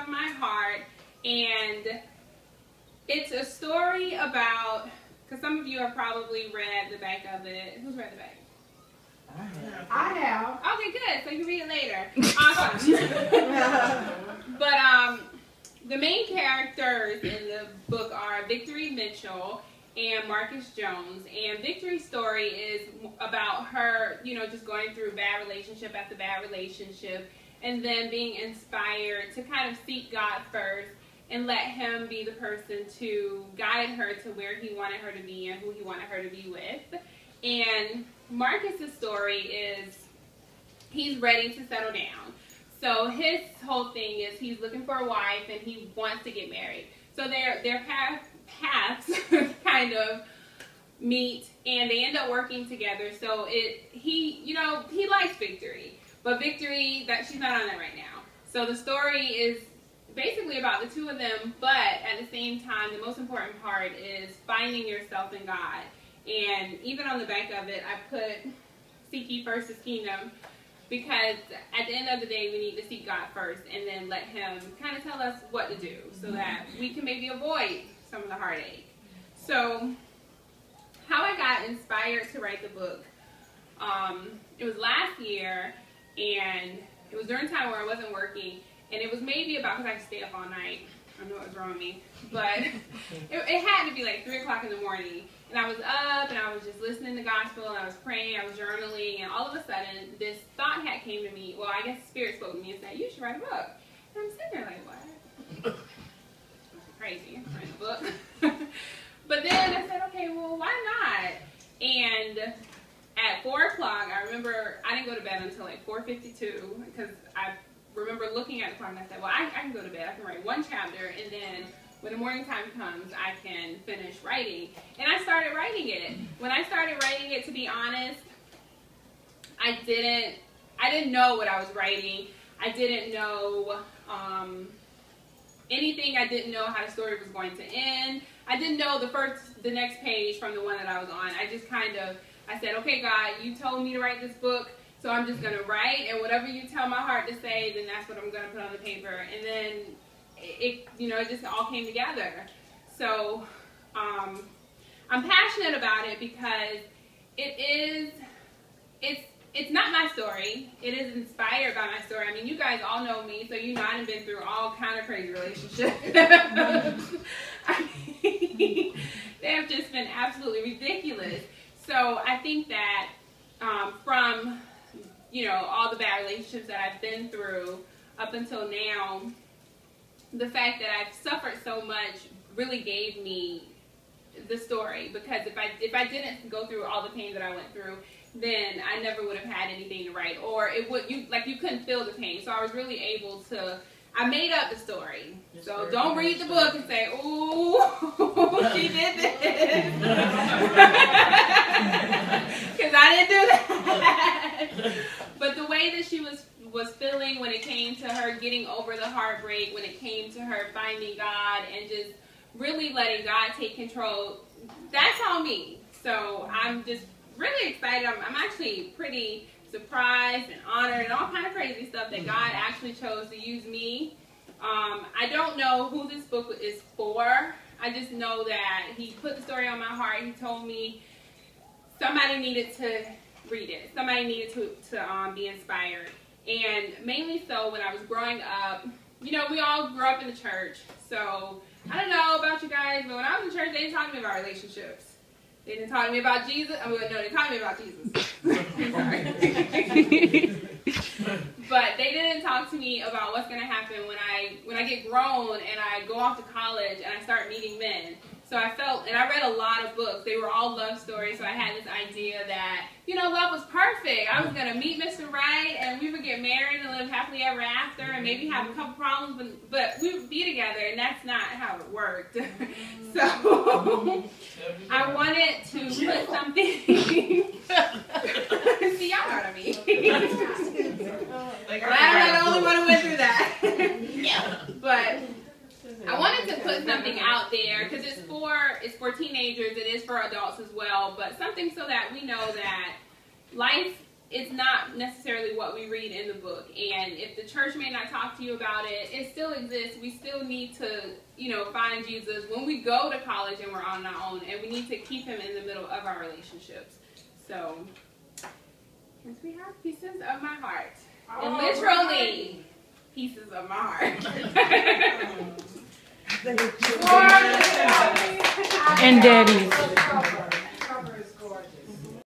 of my heart. And it's a story about, because some of you have probably read the back of it. Who's read the back? I have. Okay, good. So you can read it later. Awesome. But the main characters in the book are Victory Mitchell and Marcus Jones. And Victory's story is about her, you know, just going through bad relationship after bad relationship, and then being inspired to kind of seek God first and let him be the person to guide her to where he wanted her to be and who he wanted her to be with. And Marcus's story is he's ready to settle down. So his whole thing is he's looking for a wife and he wants to get married. So their paths kind of meet and they end up working together. So he likes Victory, but Victory, that she's not on that right now. So the story is basically about the two of them, but at the same time, the most important part is finding yourself in God. And even on the back of it, I put seek ye first his kingdom, because at the end of the day, we need to seek God first and then let him kind of tell us what to do so that we can maybe avoid some of the heartache. So how I got inspired to write the book, it was last year, and it was during a time where I wasn't working, and it was maybe about, because I could stay up all night. I don't know what was wrong with me, but it had to be like 3 o'clock in the morning. And I was up, and I was just listening to gospel, and I was praying, I was journaling, and all of a sudden, this thought had came to me. Well, I guess the Spirit spoke to me and said, you should write a book. And I'm sitting there like, what? Crazy, write a book. But then I said, okay, well, why not? And at 4 o'clock, I remember I didn't go to bed until like 4:52, because I remember looking at the clock, and I said, well, I can go to bed. I can write 1 chapter, and then when the morning time comes, I can finish writing. And I started writing it. When I started writing it, to be honest, I didn't know what I was writing. I didn't know anything. I didn't know how the story was going to end. I didn't know the next page from the one that I was on. I just I said, okay, God, you told me to write this book, so I'm just going to write, and whatever you tell my heart to say, then that's what I'm going to put on the paper. And then it just all came together. So I'm passionate about it because it's not my story. It is inspired by my story. I mean, you guys all know me, so you know I've been through all kind of crazy relationships. I mean, they have just been absolutely ridiculous. So I think that from all the bad relationships that I've been through up until now, the fact that I've suffered so much really gave me the story, because if I didn't go through all the pain that I went through, then I never would have had anything to write, or you couldn't feel the pain. So I was really able to. I made up the story. So don't read the book and say, "Ooh, she did this," because I didn't do that. But the way that she was feeling when it came to her getting over the heartbreak, when it came to her finding God and just really letting God take control, that's all me. So I'm just really excited. I'm actually pretty surprised and honored and all kind of crazy stuff that God actually chose to use me. I don't know who this book is for. I just know that he put the story on my heart. He told me somebody needed to read it. Somebody needed to be inspired. And mainly so when I was growing up, we all grew up in the church. So I don't know about you guys, but when I was in church, they didn't talk to me about relationships. They didn't talk to me about Jesus. No, they talked to me about Jesus. Sorry. But they didn't talk to me about what's going to happen when I get grown and I go off to college and I start meeting men. So I felt, and I read a lot of books. They were all love stories. So I had this idea that, love was perfect. I was going to meet Mr. Right and we would get married and live happily ever after and maybe have a couple problems, but we would be together, and that's not how it worked. So I wanted to put something. See, y'all know what I mean. I'm not the only one who went through that. But I wanted to put something out there because it's for teenagers. It is for adults as well, but something so that we know that life it's not necessarily what we read in the book. And if the church may not talk to you about it, it still exists. We still need to, find Jesus when we go to college and we're on our own. And we need to keep him in the middle of our relationships. So, yes, we have pieces of my heart. And literally, pieces of my heart. And daddies.